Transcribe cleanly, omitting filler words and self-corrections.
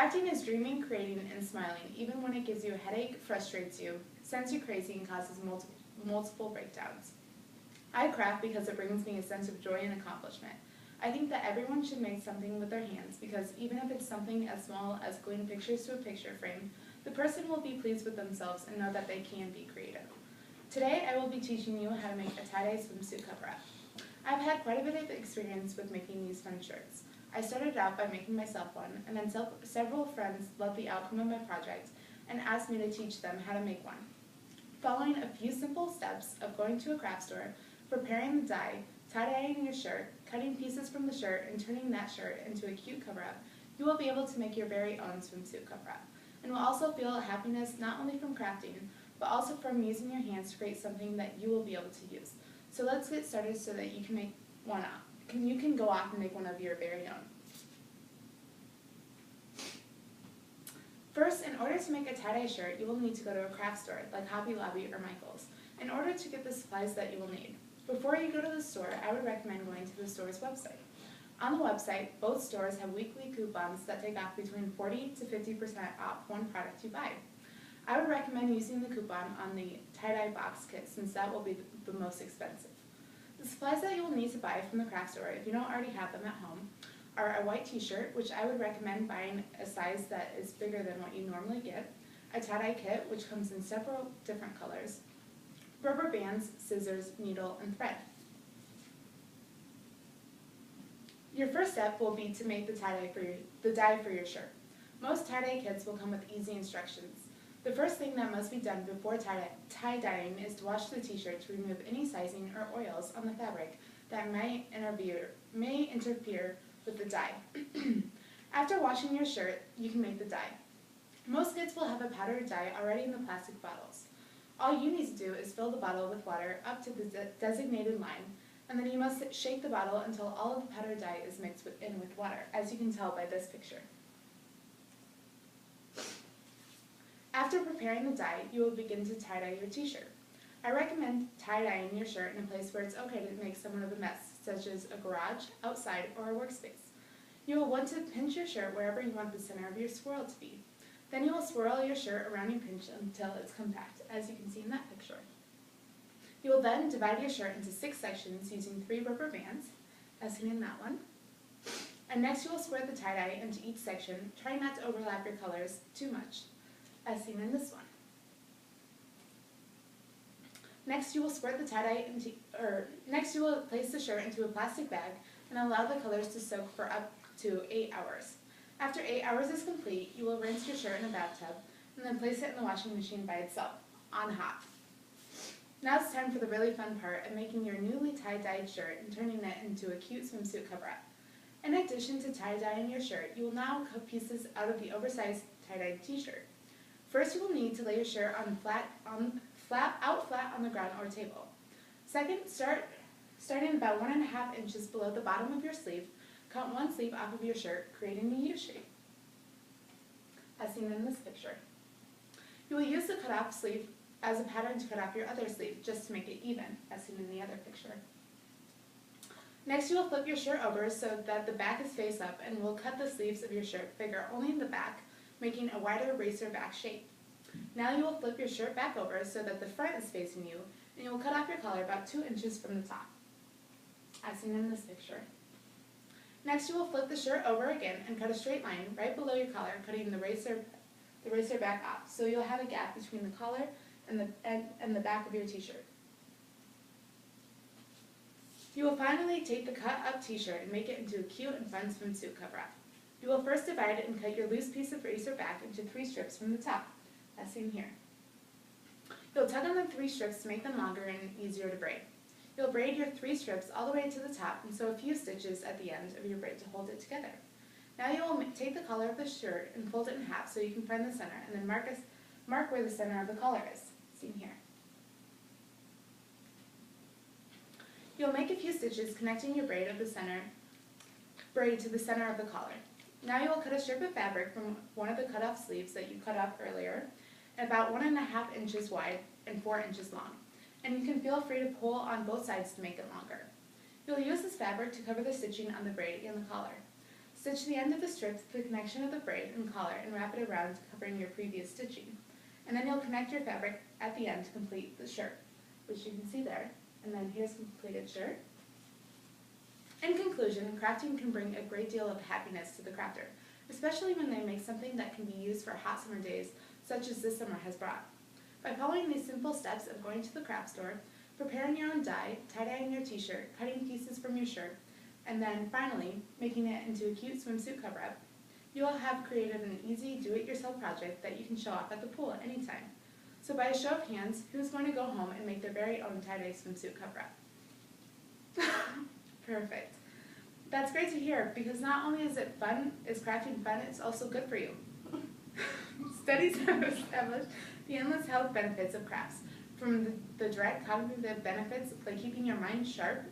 Crafting is dreaming, creating, and smiling, even when it gives you a headache, frustrates you, sends you crazy, and causes multiple breakdowns. I craft because it brings me a sense of joy and accomplishment. I think that everyone should make something with their hands because even if it's something as small as gluing pictures to a picture frame, the person will be pleased with themselves and know that they can be creative. Today I will be teaching you how to make a tie-dye swimsuit cover-up. I've had quite a bit of experience with making these fun shirts. I started out by making myself one, and then several friends loved the outcome of my project and asked me to teach them how to make one. Following a few simple steps of going to a craft store, preparing the dye, tie-dyeing your shirt, cutting pieces from the shirt, and turning that shirt into a cute cover-up, you will be able to make your very own swimsuit cover-up, and will also feel happiness not only from crafting, but also from using your hands to create something that you will be able to use. So let's get started so that you can make one up. You can go off and make one of your very own. First, in order to make a tie-dye shirt, you will need to go to a craft store like Hobby Lobby or Michael's in order to get the supplies that you will need. Before you go to the store, I would recommend going to the store's website. On the website, both stores have weekly coupons that take off between 40 to 50% off one product you buy. I would recommend using the coupon on the tie-dye box kit since that will be the most expensive. The supplies that you will need to buy from the craft store, if you don't already have them at home, are a white t-shirt, which I would recommend buying a size that is bigger than what you normally get, a tie-dye kit, which comes in several different colors, rubber bands, scissors, needle, and thread. Your first step will be to make the dye for your shirt. Most tie-dye kits will come with easy instructions. The first thing that must be done before tie-dyeing is to wash the t-shirt to remove any sizing or oils on the fabric that may interfere with the dye. After washing your shirt, you can make the dye. Most kits will have a powdered dye already in the plastic bottles. All you need to do is fill the bottle with water up to the designated line, and then you must shake the bottle until all of the powdered dye is mixed in with water, as you can tell by this picture. After preparing the dye, you will begin to tie-dye your t-shirt. I recommend tie-dyeing your shirt in a place where it's okay to make somewhat of a mess, such as a garage, outside, or a workspace. You will want to pinch your shirt wherever you want the center of your swirl to be. Then you will swirl your shirt around your pinch until it's compact, as you can see in that picture. You will then divide your shirt into 6 sections using 3 rubber bands, as seen in that one. And next you will squirt the tie-dye into each section, trying not to overlap your colors too much, as seen in this one. Next you will squirt the tie-dye next you will place the shirt into a plastic bag and allow the colors to soak for up to 8 hours. After 8 hours is complete, you will rinse your shirt in a bathtub and then place it in the washing machine by itself, on hot. Now it's time for the really fun part of making your newly tie-dyed shirt and turning it into a cute swimsuit cover-up. In addition to tie-dyeing your shirt, you will now cut pieces out of the oversized tie-dyed t-shirt. First, you will need to lay your shirt flat on the ground or table. Second, starting about 1.5 inches below the bottom of your sleeve, cut one sleeve off of your shirt, creating a U shape, as seen in this picture. You will use the cut-off sleeve as a pattern to cut off your other sleeve, just to make it even, as seen in the other picture. Next, you will flip your shirt over so that the back is face up, and will cut the sleeves of your shirt bigger only in the back, making a wider racer back shape. Now you will flip your shirt back over so that the front is facing you, and you will cut off your collar about 2 inches from the top, as seen in this picture. Next, you will flip the shirt over again and cut a straight line right below your collar, cutting the racer back off, so you'll have a gap between the collar and the back of your t-shirt. You will finally take the cut-up t-shirt and make it into a cute and fun swimsuit cover-up. You will first divide and cut your loose piece of racer back into 3 strips from the top, as seen here. You'll tug on the 3 strips to make them longer and easier to braid. You'll braid your 3 strips all the way to the top and sew a few stitches at the end of your braid to hold it together. Now you will take the collar of the shirt and fold it in half so you can find the center, and then mark where the center of the collar is, seen here. You'll make a few stitches connecting your braid to the center of the collar. Now you will cut a strip of fabric from one of the cut-off sleeves that you cut off earlier, about 1.5 inches wide and 4 inches long, and you can feel free to pull on both sides to make it longer. You'll use this fabric to cover the stitching on the braid and the collar. Stitch the end of the strip to the connection of the braid and collar and wrap it around, covering your previous stitching. And then you'll connect your fabric at the end to complete the shirt, which you can see there. And then here's a completed shirt. In conclusion, crafting can bring a great deal of happiness to the crafter, especially when they make something that can be used for hot summer days, such as this summer has brought. By following these simple steps of going to the craft store, preparing your own dye, tie-dyeing your t-shirt, cutting pieces from your shirt, and then finally making it into a cute swimsuit cover-up, you will have created an easy do-it-yourself project that you can show off at the pool anytime. So by a show of hands, who's going to go home and make their very own tie-dye swimsuit cover-up? Perfect. That's great to hear, because not only is it fun, is crafting fun, it's also good for you. Studies have established the endless health benefits of crafts, from the direct cognitive benefits like keeping your mind sharp